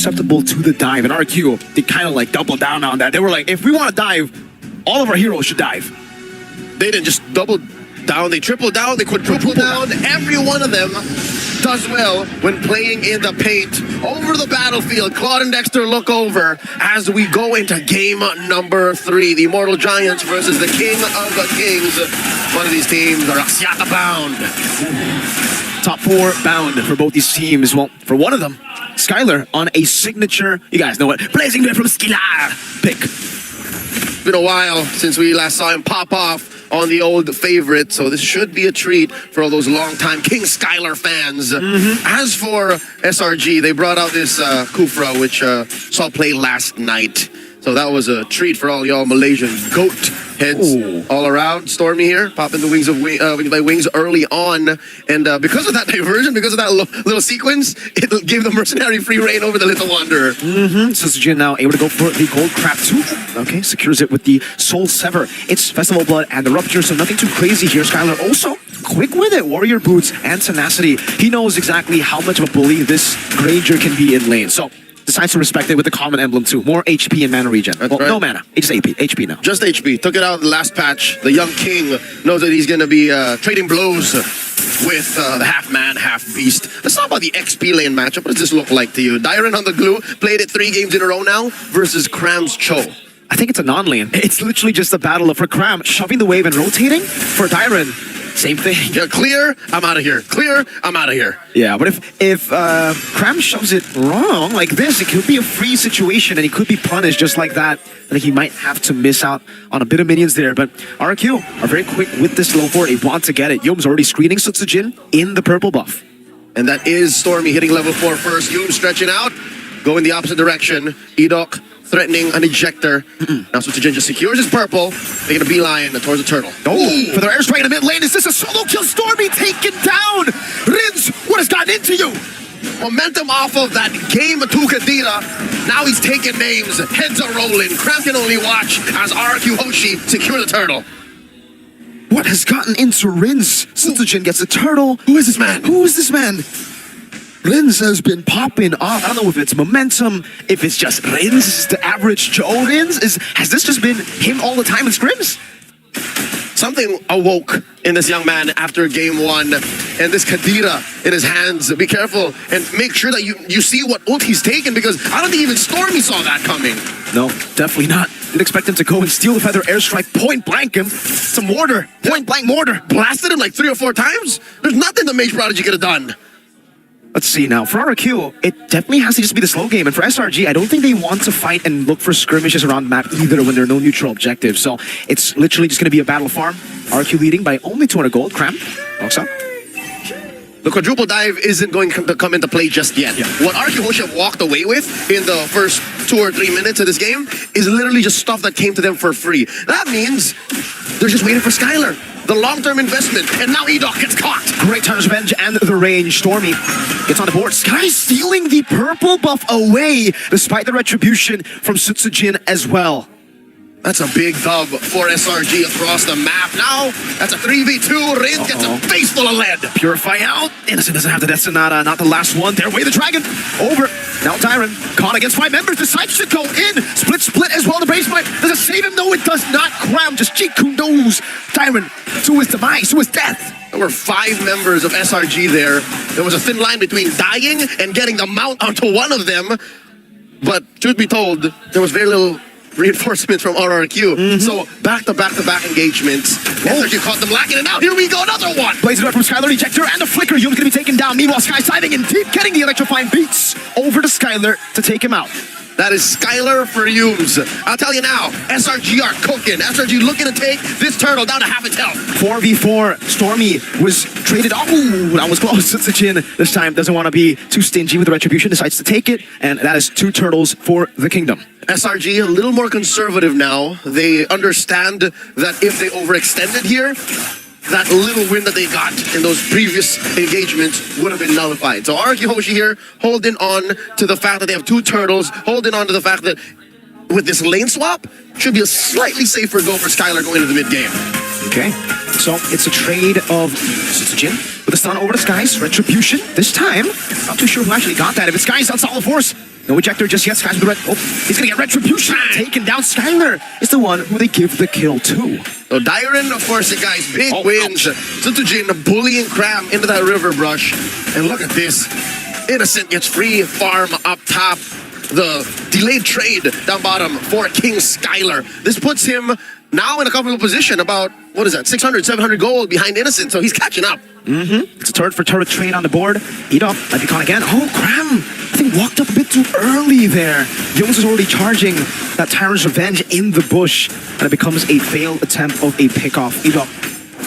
susceptible to the dive. And RRQ, they kind of like doubled down on that. They were like, if we want to dive, all of our heroes should dive. They didn't just double down, they tripled down, they quadrupled down. Every one of them does well when playing in the paint. Over the battlefield, Claude and Dexter look over as we go into game number 3. The Immortal Giants versus the King of the Kings. One of these teams are Axiata bound. Top 4 bound for both these teams. Well, for one of them, Skylar on a signature, you guys know it, Blazing Bear from Skillar pick. Been a while since we last saw him pop off on the old favorite, so this should be a treat for all those longtime King Skylar fans. As for SRG, they brought out this Kufra, which saw play last night. So that was a treat for all y'all Malaysian goat heads all around. Stormy here, popping the wings of wings early on. And because of that diversion, because of that little sequence, it gave the mercenary free reign over the Little Wanderer. So Sujin now able to go for the gold crab too. Okay, secures it with the Soul Sever. It's Festival Blood and the Rupture, so nothing too crazy here. Skylar also quick with it. Warrior Boots and Tenacity. He knows exactly how much of a bully this Granger can be in lane. So decides to respect it with the common emblem too. More HP and mana regen. Well, right. No mana. It's just HP now. Just HP. Took it out in the last patch. The young king knows that he's going to be trading blows with the half-man, half-beast. Let's talk about the XP lane matchup. What does this look like to you? Dyron on the glue. Played it 3 games in a row now versus Kram's Cho. I think it's a non-lane. It's literally just a battle for Kram shoving the wave and rotating. For Dyron, same thing. Yeah, clear, I'm out of here. Clear, I'm out of here. Yeah, but if Kram shoves it wrong like this, it could be a free situation and he could be punished just like that. I think he might have to miss out on a bit of minions there, but RRQ are very quick with this low forward. They want to get it. Yom's already screening Sutsujin in the purple buff. And that is Stormy hitting level 4 first. Yom stretching out, going the opposite direction. Edok threatening an ejector. Now Sutsujin just secures his purple, making a beeline towards the turtle. For their airstrike in the mid lane. Is this a solo kill? Stormy taken down. Rins, what has gotten into you? Momentum off of that game to Kadira. Now he's taking names. Heads are rolling. Kram can only watch as RRQ Hoshi secure the turtle. What has gotten into Rins? Sutsujin gets a turtle. Who is this man? Who is this man? Rins has been popping off. I don't know if it's momentum, if it's just Rins, the average Joe Rins. Has this just been him all the time in scrims? Something awoke in this young man after game 1, and this Kadira in his hands. Be careful and make sure that you see what ult he's taken, because I don't think even Stormy saw that coming. No, definitely not. Didn't expect him to go and steal the feather airstrike, point blank him. Some mortar, point blank mortar. Blasted him like 3 or 4 times. There's nothing the Mage Prodigy could have done. Let's see now. For RRQ, it definitely has to just be the slow game. And for SRG, I don't think they want to fight and look for skirmishes around the map either when there are no neutral objectives. So it's literally just going to be a battle farm. RRQ leading by only 200 gold. Kram walks up. The quadruple dive isn't going to come into play just yet. Yeah. What RRQ Hoshi have walked away with in the first 2 or 3 minutes of this game is literally just stuff that came to them for free. That means they're just waiting for Skylar. The long-term investment, and now Edok gets caught. Great Turner's Revenge and the range. Stormy gets on the board. Sky stealing the purple buff away, despite the retribution from Sutsujin as well. That's a big dub for SRG across the map. Now, that's a 3v2. Rins gets a face full of lead. Purify out. Innocent doesn't have the Death Sonata. Not the last one. There way the dragon. Over. Now Tyron, caught against 5 members. Decides to go in. Split as well. The base fight. Does it save him? No, it does not. Kram just Jiku knows Tyron to his demise, to his death. There were 5 members of SRG there. There was a thin line between dying and getting the mount onto one of them. But truth be told, there was very little reinforcements from RRQ. So back-to-back engagements. SRG caught them lacking, and now here we go, another one. Blazing from Skylar, ejector, and the flicker. Yum's gonna be taken down. Meanwhile, Sky's diving in deep, getting the electrifying beats over to Skylar to take him out. That is Skylar for Yums. I'll tell you now, SRG are cooking. SRG looking to take this turtle down to half its health. 4v4. Stormy was traded. Oh, that was close. Sutsujin this time doesn't want to be too stingy with the retribution, decides to take it, and that is 2 turtles for the kingdom. SRG a little more conservative now. They understand that if they overextended here, that little win that they got in those previous engagements would have been nullified. So RRQ Hoshi here holding on to the fact that they have 2 turtles, holding on to the fact that with this lane swap, should be a slightly safer go for Skylar going into the mid-game. Okay, so it's a trade of Sutsujin with a stun over to Skies. Retribution this time. Not too sure who actually got that. If it's Skies, that's all the force. No ejector just yet. Sky's with the red. Oh, he's gonna get retribution. Taken down. Skylar is the one who they give the kill to. So Dyron, of course, the guys, big wins. Tsutujin bullying Cram into that river brush. And look at this. Innocent gets free farm up top. The delayed trade down bottom for King Skylar. This puts him now in a comfortable position, about, what is that, 600, 700 gold behind Innocent, so he's catching up. It's a turret for turret trade on the board. Eat up, might be caught again. Oh, Cram, I think walked up a bit too early there. Jones is already charging that Tyrant's Revenge in the bush, and it becomes a failed attempt of a pickoff. Eat up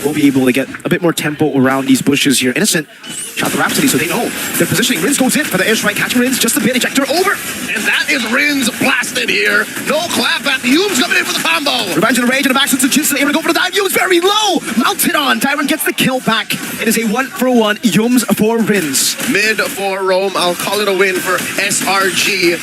will be able to get a bit more tempo around these bushes here. Innocent shot the Rhapsody, so they know their positioning. Rins goes in for the airstrike, catching Rins just a bit. Ejector over. And that is Rins blasted here. No clap at Humes coming in for the combo. Revenge and Rage in the back since the Chin's able to go for the dive. Humes very low. Mounted on. Tyrant gets the kill back. It is a 1-for-1. Humes for Rins. Mid for Rome. I'll call it a win for SRG.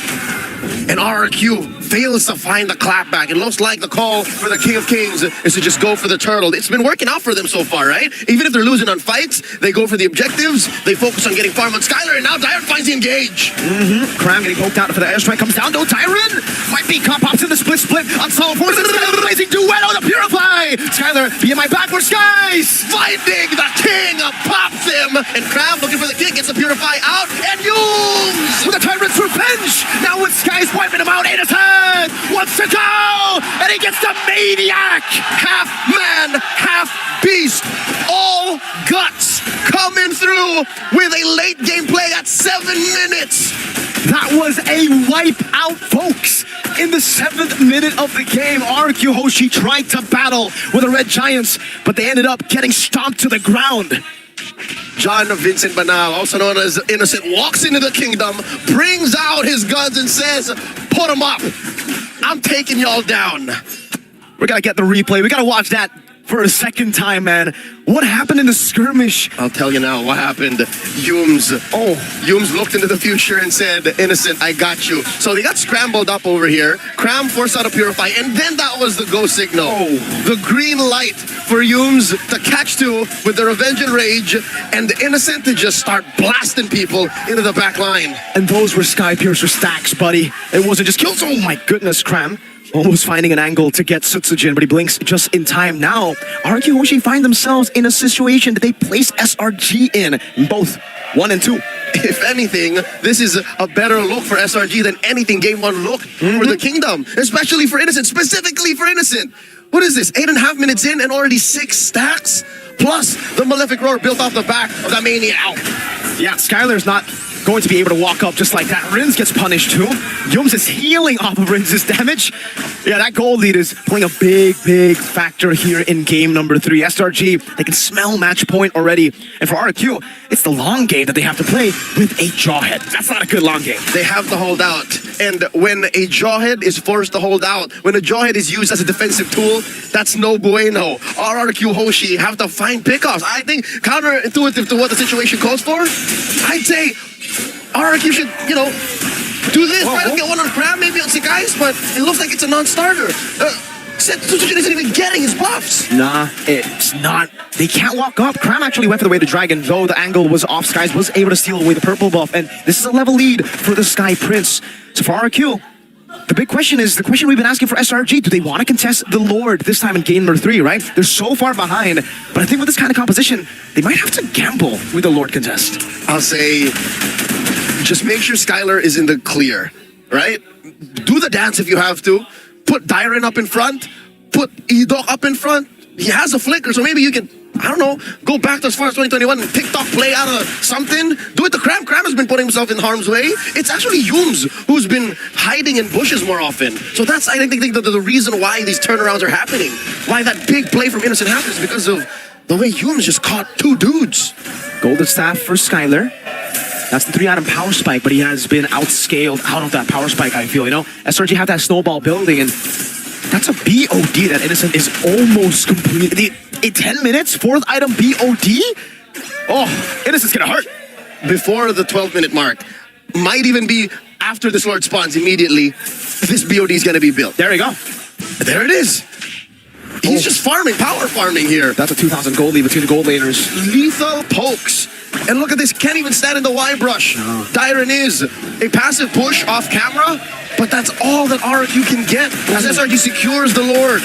And RRQ fails to find the clap back. It looks like the call for the King of Kings is to just go for the turtle. It's been working out for them so far, right? Even if they're losing on fights, they go for the objectives. They focus on getting farm on Skylar, and now Dyron finds the engage. Cram getting poked out for the airstrike. Comes down. No, Tyron. Might be caught. Pops in the split. On solid forces. Amazing duet on the Purify. Skylar, be in my backward skies. Finding the King pops him. And Cram looking for the King. Gets the Purify out. And Humes with the Tyrant's Revenge. Now with Sky's wiping him out. Innocent wants to go. And he gets the Maniac. Half man, half beast. All guts coming through with a late game play at 7 minutes. That was a wipeout, folks. In the 7th minute of the game, RRQ Hoshi tried to battle with the Red Giants, but they ended up getting stomped to the ground. John Vincent Banal, also known as Innocent, walks into the kingdom, brings out his guns and says, put them up. I'm taking y'all down. We gotta get the replay. We gotta watch that for a second time, man. What happened in the skirmish? I'll tell you now what happened. Humes looked into the future and said, Innocent, I got you. So they got scrambled up over here. Cram forced out a Purify, and then that was the go signal. The green light for Humes to catch two with the Revenge and Rage, and Innocent to just start blasting people into the back line. And those were Sky Piercer stacks, buddy. It wasn't just kills. Oh my goodness, Cram. Almost finding an angle to get Tsujin, but he blinks just in time. Now, RRQ Hoshi find themselves in a situation that they place SRG in both 1 and 2. If anything, this is a better look for SRG than anything Game 1 looked for the Kingdom, especially for Innocent, specifically for Innocent. What is this, 8.5 minutes in and already 6 stacks? Plus, the Malefic Roar built off the back of that Maniac. Yeah, Skylar's not going to be able to walk up just like that. Rins gets punished too. Humes is healing off of Rins' damage. Yeah, that gold lead is playing a big factor here in game number 3. SRG, they can smell match point already. And for RRQ, it's the long game that they have to play with a Jawhead. That's not a good long game. They have to hold out. And when a Jawhead is forced to hold out, when a Jawhead is used as a defensive tool, that's no bueno. RRQ Hoshi have to find pickoffs. I think counterintuitive to what the situation calls for, I'd say RRQ should, do this, try to get one on Cram, maybe on Guys, but it looks like it's a non-starter. Tsujin isn't even getting his buffs. Nah, it's not. They can't walk up. Cram actually went for the way to Dragon, though the angle was off. Skies was able to steal away the purple buff, and this is a level lead for the Sky Prince. So for RRQ, the big question is, the question we've been asking for SRG, do they want to contest the Lord this time in game number 3, right? They're so far behind, but I think with this kind of composition, they might have to gamble with the Lord contest. I'll say, just make sure Skylar is in the clear, right? Do the dance if you have to. Put Dyron up in front. Put Edok up in front. He has a flicker, so maybe you can, I don't know, go back to as far as 2021 and TikTok play out of something. Do it to Cram. Cram has been putting himself in harm's way. It's actually Humes who's been hiding in bushes more often. So that's, I think, the reason why these turnarounds are happening. Why that big play from Innocent happens, because of the way Humes just caught 2 dudes. Golden Staff for Skylar. That's the 3-item power spike, but he has been outscaled out of that power spike, I feel, SRG have that snowball building, and that's a BOD that Innocent is almost complete. In 10 minutes, 4th item BOD? Oh, Innocent's gonna hurt. Before the 12-minute mark, might even be after this Lord spawns immediately, this BOD is gonna be built. There you go. There it is. He's just farming, power farming here. That's a 2,000 gold lead between the gold laners. Lethal pokes And look at this, can't even stand in the Y brush. Tyron is a passive push off camera, but that's all that RRQ can get as SRG secures the Lord.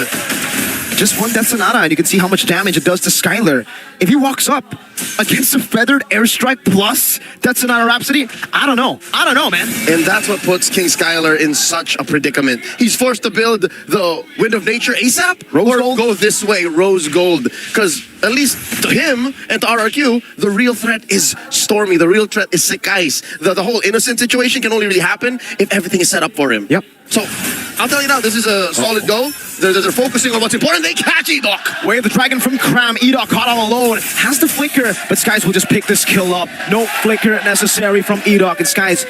Just one Death Sonata, and you can see how much damage it does to Skylar. If he walks up against a feathered airstrike plus Death Sonata Rhapsody, I don't know, man. And that's what puts King Skylar in such a predicament. He's forced to build the Wind of Nature ASAP, Rose or Gold? go this way, Rose Gold. Because at least to him and to RRQ, the real threat is Stormy. The real threat is Sekai's. The whole innocent situation can only really happen if everything is set up for him. Yep. So, I'll tell you now, this is a solid go. They're focusing on what's important. They catch Edok. Wave the Dragon from Cram. Edok caught all alone. Has the flicker, but Skies will just pick this kill up. No flicker necessary from Edok, and Skies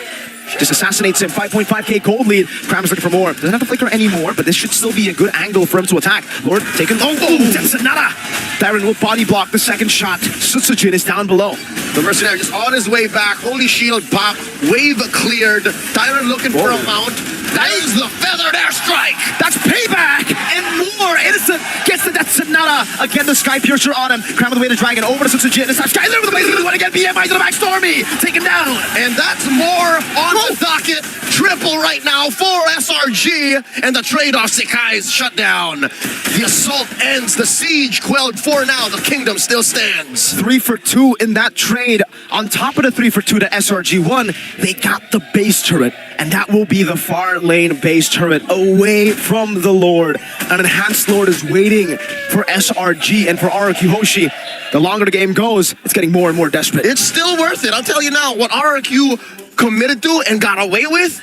just assassinates him. 5.5k gold lead. Cram's looking for more. Doesn't have the flicker anymore, but this should still be a good angle for him to attack. Lord taking Death Sonata. Tyron will body block the second shot. Sutsujin is down below. The Mercenary just on his way back. Holy Shield pop. Wave cleared. Tyron looking for a mount. That is the feathered airstrike. That's payback and more. Innocent gets the Death Sonata. Again, the Sky Piercer on him. Cram with the way to Dragon over to Sutsujin. It's not Skylar with the way to one again. BMI to the back. Stormy taken down. And that's more on the docket. Triple right now for SRG. And the trade-off, Sekai's shut down. The assault ends. The siege quelled for now. The kingdom still stands. 3 for 2 in that trade. On top of the 3 for 2 to SRG won, they got the base turret. And that will be the far lane base turret away from the Lord. An enhanced Lord is waiting for SRG and for RRQ Hoshi. The longer the game goes, it's getting more and more desperate. It's still worth it. I'll tell you now, what RRQ committed to and got away with,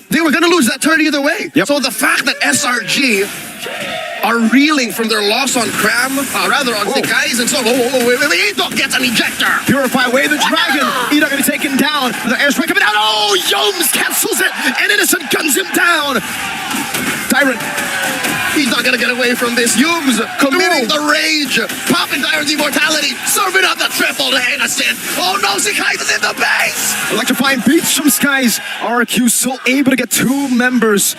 they were going to lose that turret either way. Yep. So the fact that SRG are reeling from their loss on Cram, rather on Sekai's, and so, Edok gets an ejector. Purify away the Dragon. Edok gonna be taken down. The airstrike coming down. Oh, Yomes cancels it. And Innocent guns him down. Tyron. He's not gonna get away from this. Yums committing the rage. Popping Tyron's immortality. Serving up the triple to Innocent. Oh no, Sekai's is in the base. Electrifying beats from Skies. RRQ still able to get 2 members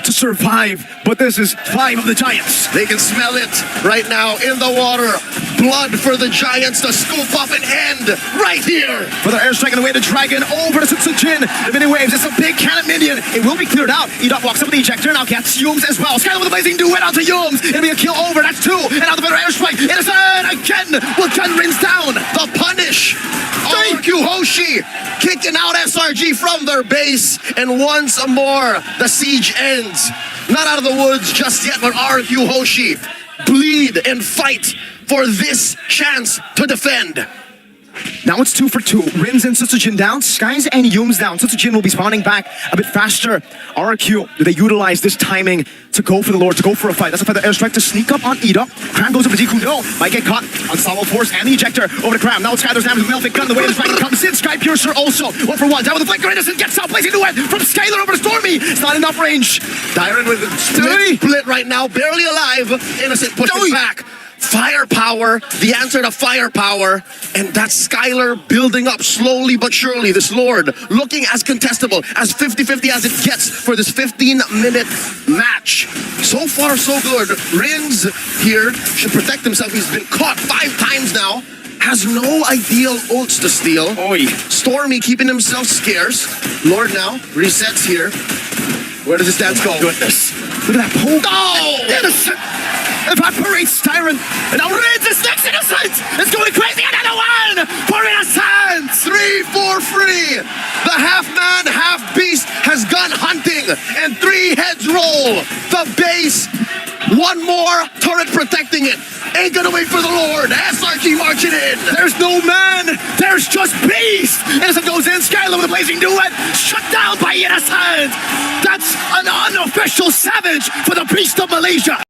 to survive, but this is 5 of the Giants. They can smell it right now in the water. Blood for the Giants to scoop up and end right here. For the airstrike and away the Dragon over to Sutsujin. The mini waves, it's a big cannon minion. It will be cleared out. Edok walks up with the ejector, now gets Yums as well. Skylar with the blazing duet out to Yums. It'll be a kill over, that's 2. And out the better airstrike. Innocent again. Will Gun rins down. The punish. RRQ Hoshi kicking out SRG from their base. And once more, the siege ends. Not out of the woods just yet, but RRQ Hoshi bleed and fight for this chance to defend. Now it's 2 for 2. Rins and Sutsujin down. Skies and Yums down. Sutsujin will be spawning back a bit faster. RRQ, do they utilize this timing to go for the Lord, to go for a fight? That's a feather airstrike to sneak up on Edok. Cram goes over to Ziku. No, might get caught. Unstoppable force and the ejector over to Cram. Now it's Skylar's damage with Melvic gun. The way this Dragon comes in. Sky Piercer also 1 for 1. Down with the flicker. Innocent gets out. Placing duet from Skylar over to Stormy. It's not enough range. Tyron with a split right now. Barely alive. Innocent pushes back. Firepower, the answer to firepower, and that's Skylar building up slowly but surely. This Lord looking as contestable, as 50-50 as it gets for this 15-minute match. So far, so good. Rins here should protect himself. He's been caught 5 times now. Has no ideal ults to steal. Oi. Stormy keeping himself scarce. Lord now resets here. Where does this dance go? Goodness. Look at that poke. Oh! Innocent evaporates Tyron. And now Rins is next. Innocent is going crazy. Another one for Innocent. 3 for free. The half-man, half-beast has gone hunting. And 3 heads roll. The base. 1 more turret protecting it. Ain't gonna wait for the Lord. SRG marching in. There's no man. There's just beast. Innocent goes in. Skylar with a blazing duet. Shut down by Innocent. That's an unofficial savage for the Beast of Malaysia.